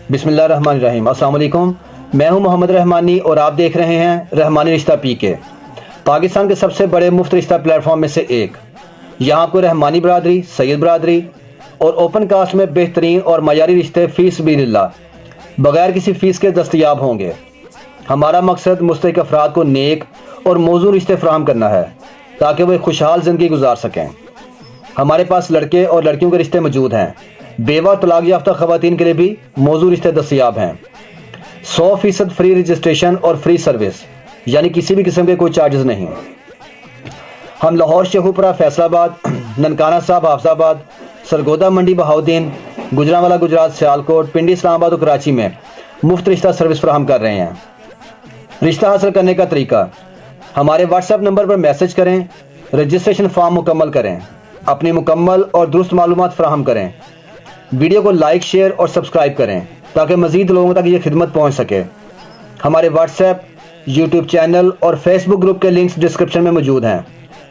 बिस्मिल्लाहिर्रहमानिर्रहीम। अस्सलाम वालेकुम। मैं हूं मोहम्मद रहमानी और आप देख रहे हैं रहमानी रिश्ता पीके, पाकिस्तान के सबसे बड़े मुफ्त रिश्ता प्लेटफॉर्म में से एक। यहां आपको रहमानी बरादरी, सैयद बरादरी और ओपन कास्ट में बेहतरीन और मयारी रिश्ते फीस बिल्लाह बगैर किसी फ़ीस के दस्तयाब होंगे। हमारा मकसद मुस्तहिक अफराद को नेक और मौजूद रिश्ते फराहम करना है ताकि वो एक खुशहाल ज़िंदगी गुजार सकें। हमारे पास लड़के और लड़कियों के रिश्ते मौजूद हैं। बेवा और तलाक याफ्ता ख़वातीन के लिए भी मौजूद रिश्ते दस्तयाब हैं। 100% फ्री रजिस्ट्रेशन और फ्री सर्विस, यानी किसी भी किस्म के कोई चार्जेस नहीं। हम लाहौर, शेखुपुरा, फैसलाबाद, ननकाना साहब, हाफजाबाद, सरगोदा मंडी, बहाउद्दीन, गुजरांवाला गुजरात, सियालकोट, पिंडी, इस्लामाबाद और कराची में मुफ्त रिश्ता सर्विस फराहम कर रहे हैं। रिश्ता हासिल करने का तरीका: हमारे व्हाट्सएप नंबर पर मैसेज करें, रजिस्ट्रेशन फॉर्म मुकम्मल करें, अपनी मुकम्मल और दुरुस्त मालूमात फराहम करें, वीडियो को लाइक, शेयर और सब्सक्राइब करें ताकि मज़ीद लोगों तक ये खिदमत पहुंच सके। हमारे व्हाट्सएप, यूट्यूब चैनल और फेसबुक ग्रुप के लिंक्स डिस्क्रिप्शन में मौजूद हैं।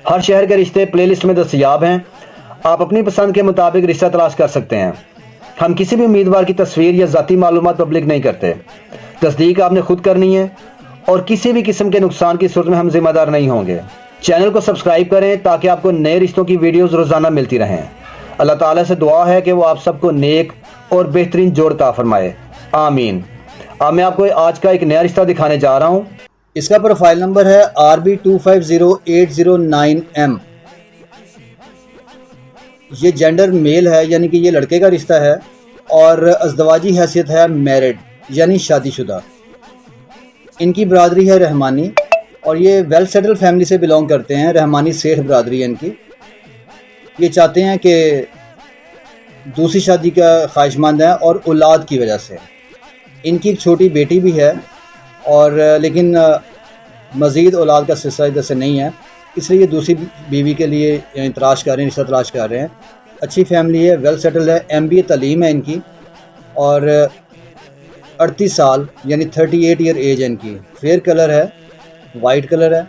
हर शहर के रिश्ते प्लेलिस्ट में दस्तयाब हैं। आप अपनी पसंद के मुताबिक रिश्ता तलाश कर सकते हैं। हम किसी भी उम्मीदवार की तस्वीर या ज़ाती मालूमात पब्लिक नहीं करते। तस्दीक आपने खुद करनी है और किसी भी किस्म के नुकसान की सूरत में हम जिम्मेदार नहीं होंगे। चैनल को सब्सक्राइब करें ताकि आपको नए रिश्तों की वीडियोस रोज़ाना मिलती रहें। अल्लाह ताला से दुआ है कि वो आप सबको नेक और बेहतरीन जोड़ अता फरमाए, आमीन। अब मैं आपको आज का एक नया रिश्ता दिखाने जा रहा हूँ। इसका प्रोफाइल नंबर है RB250809M। ये जेंडर मेल है, यानी कि ये लड़के का रिश्ता है, और अज़दवाजी हैसियत है मैरिड, यानी शादीशुदा। इनकी बरादरी है रहमानी और ये वेल सेटल फैमिली से बिलोंग करते हैं। रहमानी सेठ बरादरी है इनकी। ये चाहते हैं कि दूसरी शादी का ख्वाहिशमंद है और औलाद की वजह से। इनकी एक छोटी बेटी भी है और लेकिन मज़ीद औलाद का सिलसिला इधर से नहीं है, इसलिए ये दूसरी बीवी के लिए तलाश कर रहे हैं, रिश्ता तलाश कर रहे हैं। अच्छी फैमिली है, वेल सेटल है, MBA तालीम है इनकी और 38 साल यानी 38 ईयर एज है इनकी। फेयर कलर है, वाइट कलर है,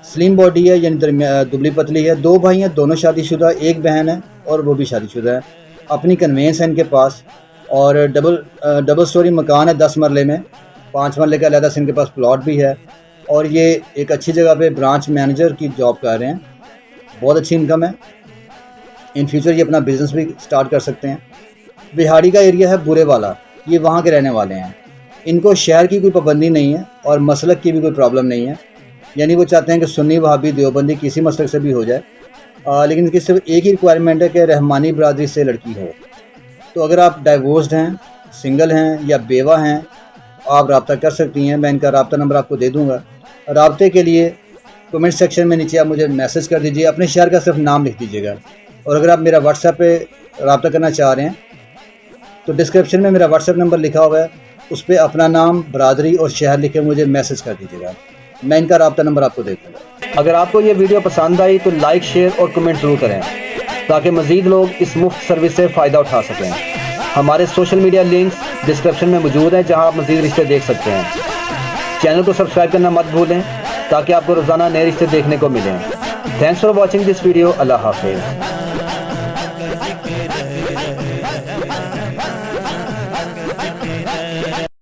स्लिम बॉडी है यानी दुबली पतली है। 2 भाई हैं, दोनों शादीशुदा, एक बहन है और वो भी शादीशुदा है। अपनी कन्वेंस है इनके पास और डबल स्टोरी मकान है 10 मरले में। 5 मरले का अलहदा से इनके पास प्लॉट भी है और ये एक अच्छी जगह पे ब्रांच मैनेजर की जॉब कर रहे हैं। बहुत अच्छी इनकम है। इन फ्यूचर ये अपना बिज़नेस भी स्टार्ट कर सकते हैं। बिहाड़ी का एरिया है बुरे वाला, ये वहाँ के रहने वाले हैं। इनको शहर की कोई पाबंदी नहीं है और मसलक की भी कोई प्रॉब्लम नहीं है, यानी वो चाहते हैं कि सुन्नी, वहाबी, देवबंदी किसी मसलक से भी हो जाए। लेकिन इसकी सिर्फ एक ही रिक्वायरमेंट है कि रहमानी बरादरी से लड़की हो। तो अगर आप डाइवोर्स्ड हैं, सिंगल हैं या बेवा हैं, आप रब्ता कर सकती हैं। मैं इनका रब्ता नंबर आपको दे दूँगा। रब्ते के लिए कमेंट सेक्शन में नीचे आप मुझे मैसेज कर दीजिए, अपने शहर का सिर्फ नाम लिख दीजिएगा। और अगर आप मेरा व्हाट्सएप पे रब्ता करना चाह रहे हैं तो डिस्क्रिप्शन में मेरा व्हाट्सएप नंबर लिखा हुआ है, उस पर अपना नाम, बरादरी और शहर लिख के मुझे मैसेज कर दीजिएगा। मैं इनका रब्ता नंबर आपको दे दूँगा। अगर आपको ये वीडियो पसंद आई तो लाइक, शेयर और कमेंट ज़रूर करें ताकि मज़ीद लोग इस मुफ्त सर्विस से फ़ायदा उठा सकें। हमारे सोशल मीडिया लिंक्स डिस्क्रिप्शन में मौजूद हैं जहां आप मज़ीद रिश्ते देख सकते हैं। चैनल को सब्सक्राइब करना मत भूलें ताकि आपको रोज़ाना नए रिश्ते देखने को मिलें। Thanks for watching this video. अल्लाह हाफ़िज़।